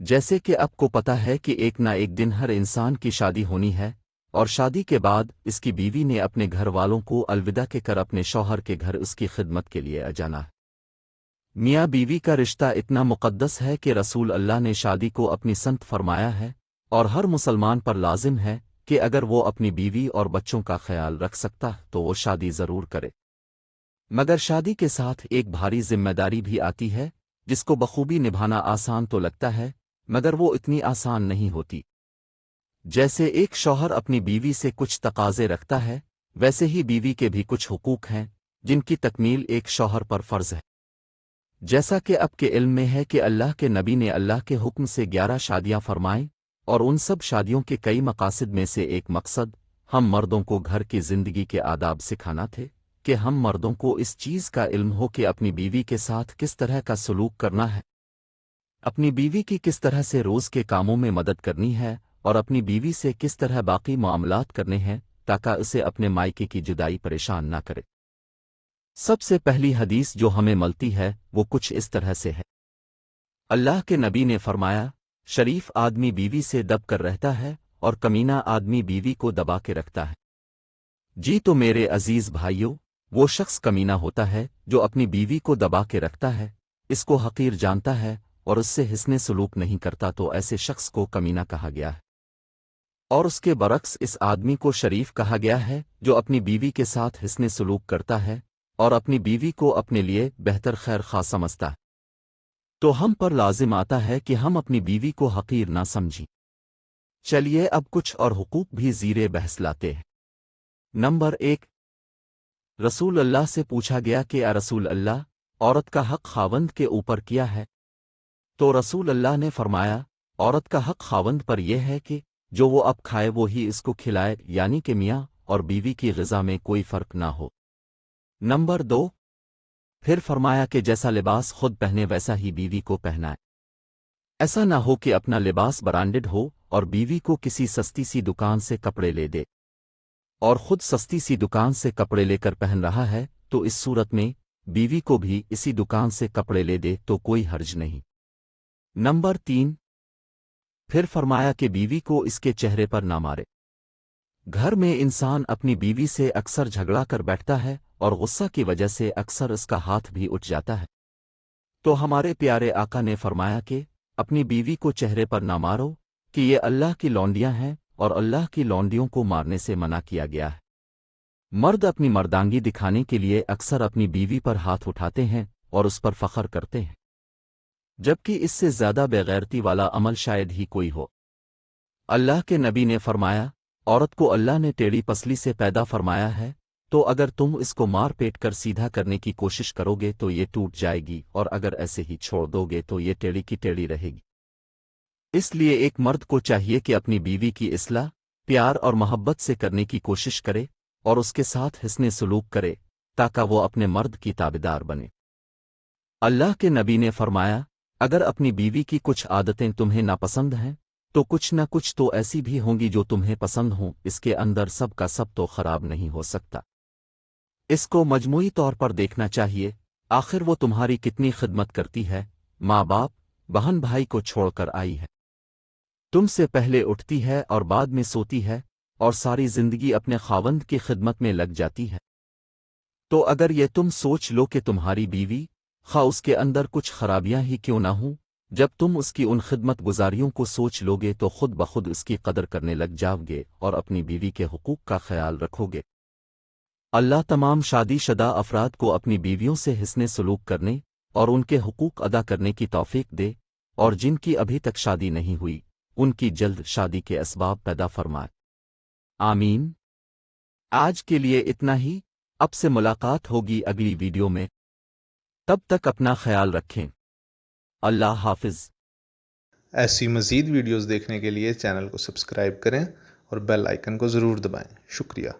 جیسے کہ آپ کو پتہ ہے کہ ایک نہ ایک دن ہر انسان کی شادی ہونی ہے، اور شادی کے بعد اس کی بیوی نے اپنے گھر والوں کو الوداع کے کر اپنے شوہر کے گھر اس کی خدمت کے لیے جانا ہے۔ میاں بیوی کا رشتہ اتنا مقدس ہے کہ رسول اللہ نے شادی کو اپنی سنت فرمایا ہے، اور ہر مسلمان پر لازم ہے کہ اگر وہ اپنی بیوی اور بچوں کا خیال رکھ سکتا تو وہ شادی ضرور کرے۔ مگر شادی کے ساتھ ایک بھاری ذمہ داری بھی آتی ہے، جس کو بخوبی نبھانا آسان تو لگتا ہے، مگر وہ اتنی آسان نہیں ہوتی۔ جیسے ایک شوہر اپنی بیوی سے کچھ تقاضے رکھتا ہے، ویسے ہی بیوی کے بھی کچھ حقوق ہیں جن کی تکمیل ایک شوہر پر فرض ہے۔ جیسا کہ اب کے علم میں ہے کہ اللہ کے نبی نے اللہ کے حکم سے 11 شادیاں فرمائیں، اور ان سب شادیوں کے کئی مقاصد میں سے ایک مقصد ہم مردوں کو گھر کی زندگی کے آداب سکھانا تھے، کہ ہم مردوں کو اس چیز کا علم ہو کہ اپنی بیوی کے ساتھ کس طرح کا سلوک کرنا ہے، اپنی بیوی کی کس طرح سے روز کے کاموں میں مدد کرنی ہے، اور اپنی بیوی سے کس طرح باقی معاملات کرنے ہیں تاکہ اسے اپنے مائکے کی جدائی پریشان نہ کرے۔ سب سے پہلی حدیث جو ہمیں ملتی ہے وہ کچھ اس طرح سے ہے۔ اللہ کے نبی نے فرمایا، شریف آدمی بیوی سے دب کر رہتا ہے اور کمینہ آدمی بیوی کو دبا کے رکھتا ہے۔ جی تو میرے عزیز بھائیوں، وہ شخص کمینہ ہوتا ہے جو اپنی بیوی کو دبا کے رکھتا ہے، اس کو حقیر جانتا ہے اور اس سے حسن سلوک نہیں کرتا، تو ایسے شخص کو کمینہ کہا گیا ہے۔ اور اس کے برعکس اس آدمی کو شریف کہا گیا ہے جو اپنی بیوی کے ساتھ حسن سلوک کرتا ہے اور اپنی بیوی کو اپنے لیے بہتر خیر خواہ سمجھتا ہے۔ تو ہم پر لازم آتا ہے کہ ہم اپنی بیوی کو حقیر نہ سمجھیں۔ چلیے اب کچھ اور حقوق بھی زیر بحث لاتے ہیں۔ نمبر 1، رسول اللہ سے پوچھا گیا کہ اے رسول اللہ، عورت کا حق خاوند کے اوپر کیا ہے؟ تو رسول اللہ نے فرمایا، عورت کا حق خاوند پر یہ ہے کہ جو وہ اب کھائے وہی اس کو کھلائے، یعنی کہ میاں اور بیوی کی غذا میں کوئی فرق نہ ہو۔ نمبر 2، پھر فرمایا کہ جیسا لباس خود پہنے ویسا ہی بیوی کو پہنائے۔ ایسا نہ ہو کہ اپنا لباس برانڈڈ ہو اور بیوی کو کسی سستی سی دکان سے کپڑے لے دے، اور خود سستی سی دکان سے کپڑے لے کر پہن رہا ہے، تو اس صورت میں بیوی کو بھی اسی دکان سے کپڑے لے دے تو کوئی حرج نہیں۔ نمبر 3، پھر فرمایا کہ بیوی کو اس کے چہرے پر نہ مارے۔ گھر میں انسان اپنی بیوی سے اکثر جھگڑا کر بیٹھتا ہے اور غصہ کی وجہ سے اکثر اس کا ہاتھ بھی اٹھ جاتا ہے، تو ہمارے پیارے آقا نے فرمایا کہ اپنی بیوی کو چہرے پر نہ مارو، کہ یہ اللہ کی لونڈیاں ہیں اور اللہ کی لونڈیوں کو مارنے سے منع کیا گیا ہے۔ مرد اپنی مردانگی دکھانے کے لیے اکثر اپنی بیوی پر ہاتھ اٹھاتے ہیں اور اس پر فخر کرتے ہیں، جبکہ اس سے زیادہ بےغیرتی والا عمل شاید ہی کوئی ہو۔ اللہ کے نبی نے فرمایا، عورت کو اللہ نے ٹیڑھی پسلی سے پیدا فرمایا ہے، تو اگر تم اس کو مار پیٹ کر سیدھا کرنے کی کوشش کرو گے تو یہ ٹوٹ جائے گی، اور اگر ایسے ہی چھوڑ دو گے تو یہ ٹیڑھی کی ٹیڑھی رہے گی۔ اس لیے ایک مرد کو چاہیے کہ اپنی بیوی کی اصلاح پیار اور محبت سے کرنے کی کوشش کرے اور اس کے ساتھ حسن سلوک کرے تاکہ وہ اپنے مرد کی تابعدار بنے۔ اللہ کے نبی نے فرمایا، اگر اپنی بیوی کی کچھ عادتیں تمہیں ناپسند ہیں تو کچھ نہ کچھ تو ایسی بھی ہوں گی جو تمہیں پسند ہوں، اس کے اندر سب کا سب تو خراب نہیں ہو سکتا۔ اس کو مجموعی طور پر دیکھنا چاہیے، آخر وہ تمہاری کتنی خدمت کرتی ہے، ماں باپ بہن بھائی کو چھوڑ کر آئی ہے، تم سے پہلے اٹھتی ہے اور بعد میں سوتی ہے، اور ساری زندگی اپنے خاوند کی خدمت میں لگ جاتی ہے۔ تو اگر یہ تم سوچ لو کہ تمہاری بیوی خواہ اس کے اندر کچھ خرابیاں ہی کیوں نہ ہوں، جب تم اس کی ان خدمت گزاریوں کو سوچ لو گے تو خود بخود اس کی قدر کرنے لگ جاؤ گے اور اپنی بیوی کے حقوق کا خیال رکھو گے۔ اللہ تمام شادی شدہ افراد کو اپنی بیویوں سے حسن سلوک کرنے اور ان کے حقوق ادا کرنے کی توفیق دے، اور جن کی ابھی تک شادی نہیں ہوئی ان کی جلد شادی کے اسباب پیدا فرمائے۔ آمین۔ آج کے لیے اتنا ہی، اب سے ملاقات ہوگی اگلی ویڈیو میں، تب تک اپنا خیال رکھیں۔ اللہ حافظ۔ ایسی مزید ویڈیوز دیکھنے کے لیے چینل کو سبسکرائب کریں اور بیل آئیکن کو ضرور دبائیں۔ شکریہ۔